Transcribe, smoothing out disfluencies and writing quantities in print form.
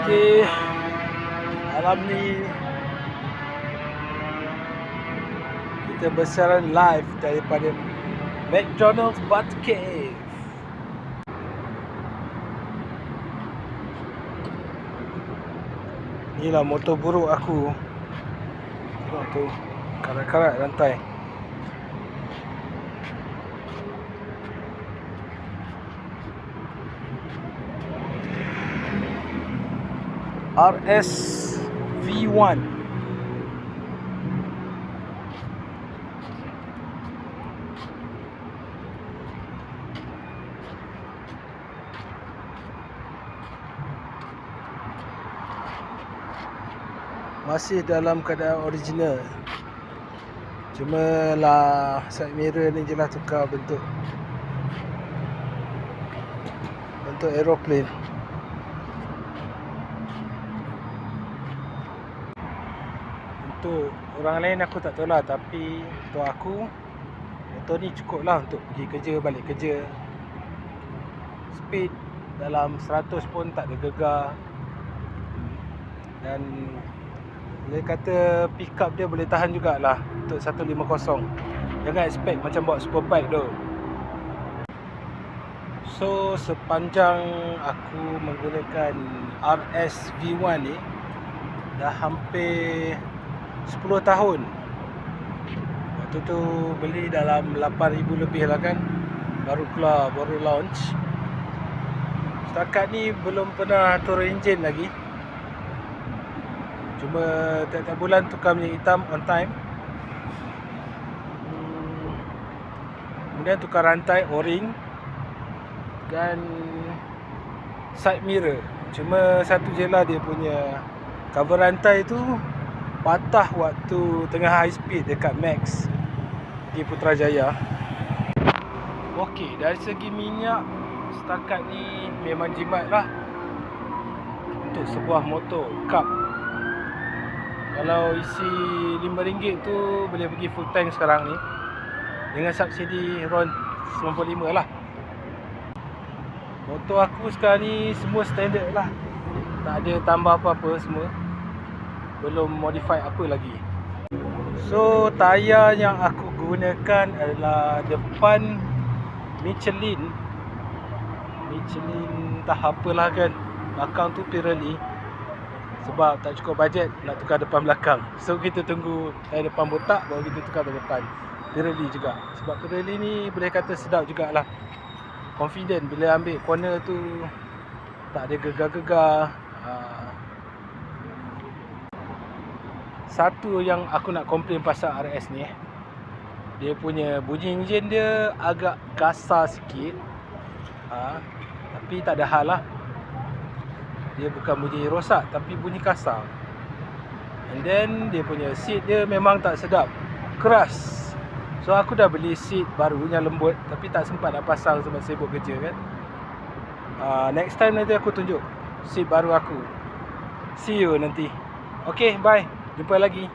Okey, malam ni kita bersiaran live daripada McDonald's Bat Cave. Inilah motor buruk aku. Tengok tu, karat-karat rantai. RS V1. Masih dalam keadaan original. Cuma lah side mirror ni je lah tukar bentuk aeroplane. Untuk orang lain aku tak tahu lah, tapi untuk aku motor ni cukup lah untuk pergi kerja, balik kerja. Speed dalam 100 pun tak ada gegar. Dan dia kata pick up dia boleh tahan jugalah untuk 150. Jangan expect macam bawa superbike tu. So sepanjang aku menggunakan RS V1 ni dah hampir 10 tahun. Waktu tu beli dalam 8,000 lebih lah kan. Baru keluar, baru launch. Setakat ni belum pernah turun enjin lagi. Cuma tiap-tiap bulan tukar minyak hitam on time. Kemudian tukar rantai, o-ring dan side mirror. Cuma satu je lah dia punya cover rantai tu patah waktu tengah high speed dekat Max di Putrajaya. Okey, dari segi minyak setakat ni memang jimat lah untuk sebuah motor cup. Kalau isi RM5 tu boleh pergi full tank sekarang ni dengan subsidi around 95 lah. Motor aku sekarang ni semua standard lah, tak ada tambah apa-apa, semua belum modify apa lagi. So tayar yang aku gunakan adalah depan Michelin entah apalah kan. Belakang tu Pirelli, sebab tak cukup bajet nak tukar depan belakang. So kita tunggu tayar depan botak, baru kita tukar tayar depan. Pirelli juga, sebab Pirelli ni boleh kata sedap jugalah. Confident bila ambil corner tu, tak ada gegar-gegar. Satu yang aku nak komplain pasal RS ni, dia punya bunyi enjin dia agak kasar sikit. Tapi tak ada hal lah. Dia bukan bunyi rosak, tapi bunyi kasar. And then dia punya seat dia memang tak sedap, keras. So aku dah beli seat baru yang lembut, tapi tak sempat nak pasang sebab sibuk kerja kan. Next time nanti aku tunjuk seat baru aku. See you nanti. Okay, bye. Jumpa lagi.